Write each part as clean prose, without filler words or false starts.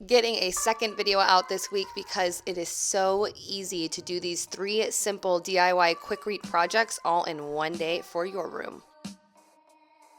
getting a second video out this week because it is so easy to do these 3 simple DIY Quikrete projects all in one day for your room.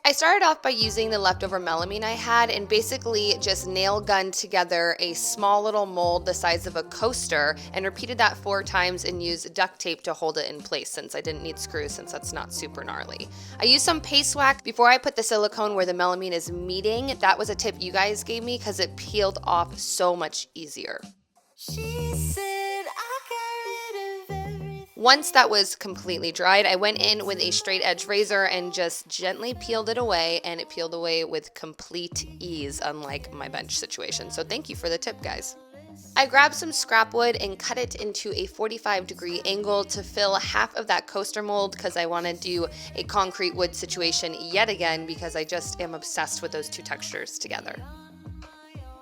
I started off by using the leftover melamine I had and basically just nail gunned together a small little mold the size of a coaster and repeated that 4 times and used duct tape to hold it in place since I didn't need screws since that's not super gnarly. I used some paste wax before I put the silicone where the melamine is meeting. That was a tip you guys gave me because it peeled off so much easier. She said once that was completely dried, I went in with a straight edge razor and just gently peeled it away, and it peeled away with complete ease, unlike my bench situation. So thank you for the tip, guys. I grabbed some scrap wood and cut it into a 45-degree angle to fill half of that coaster mold because I want to do a concrete wood situation yet again because I just am obsessed with those 2 textures together.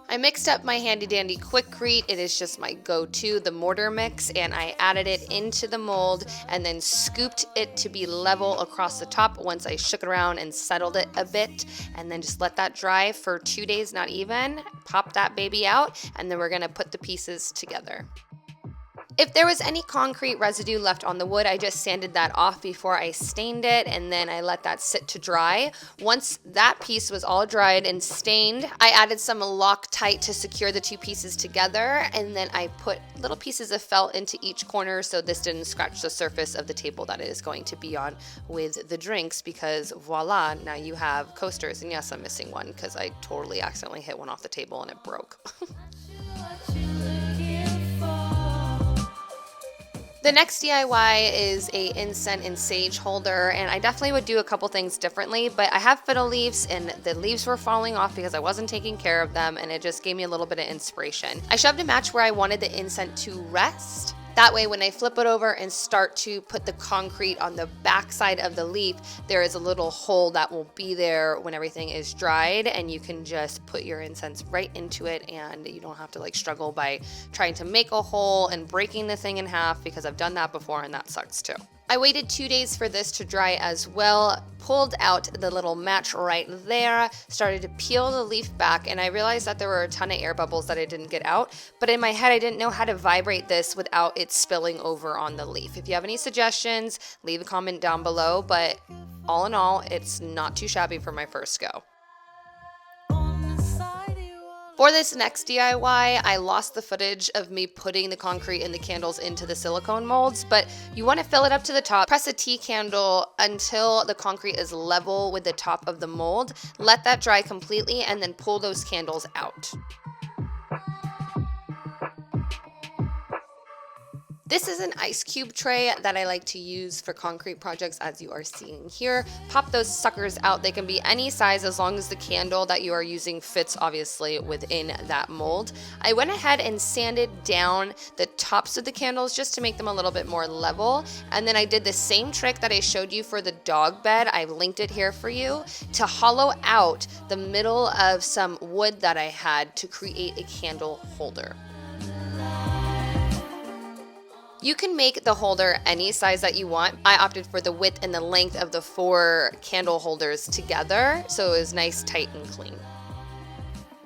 I mixed up my handy dandy Quikrete. It is just my go-to, the mortar mix, and I added it into the mold and then scooped it to be level across the top once I shook it around and settled it a bit, and then just let that dry for 2 days, not even. Pop that baby out, and then we're gonna put the pieces together. If there was any concrete residue left on the wood, I just sanded that off before I stained it, and then I let that sit to dry. Once that piece was all dried and stained, I added some Loctite to secure the 2 pieces together, and then I put little pieces of felt into each corner so this didn't scratch the surface of the table that it is going to be on with the drinks, because voila, now you have coasters. And yes, I'm missing one because I totally accidentally hit one off the table and it broke. The next DIY is a incense and sage holder, and I definitely would do a couple things differently, but I have fiddle leaves and the leaves were falling off because I wasn't taking care of them, and it just gave me a little bit of inspiration. I shoved a match where I wanted the incense to rest. That way, when I flip it over and start to put the concrete on the back side of the leaf, there is a little hole that will be there when everything is dried, and you can just put your incense right into it, and you don't have to like struggle by trying to make a hole and breaking the thing in half, because I've done that before and that sucks too. I waited 2 days for this to dry as well, pulled out the little match right there, started to peel the leaf back, and I realized that there were a ton of air bubbles that I didn't get out, but in my head I didn't know how to vibrate this without it spilling over on the leaf. If you have any suggestions, leave a comment down below, but all in all, it's not too shabby for my first go. For this next DIY, I lost the footage of me putting the concrete and the candles into the silicone molds, but you want to fill it up to the top, press a tea candle until the concrete is level with the top of the mold, let that dry completely, and then pull those candles out. This is an ice cube tray that I like to use for concrete projects, as you are seeing here. Pop those suckers out. They can be any size as long as the candle that you are using fits obviously within that mold. I went ahead and sanded down the tops of the candles just to make them a little bit more level. And then I did the same trick that I showed you for the dog bed. I've linked it here for you, to hollow out the middle of some wood that I had to create a candle holder. You can make the holder any size that you want. I opted for the width and the length of the 4 candle holders together, so it was nice, tight, and clean.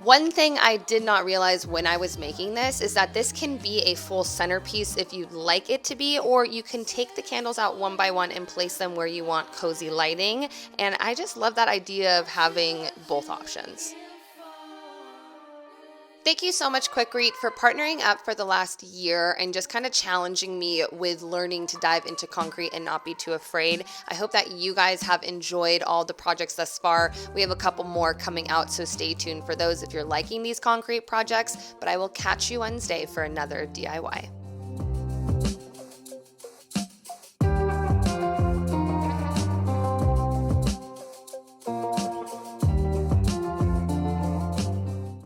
One thing I did not realize when I was making this is that this can be a full centerpiece if you'd like it to be, or you can take the candles out one by one and place them where you want cozy lighting, and I just love that idea of having both options. Thank you so much, Quikrete, for partnering up for the last year and just kind of challenging me with learning to dive into concrete and not be too afraid. I hope that you guys have enjoyed all the projects thus far. We have a couple more coming out, so stay tuned for those if you're liking these concrete projects, but I will catch you Wednesday for another DIY.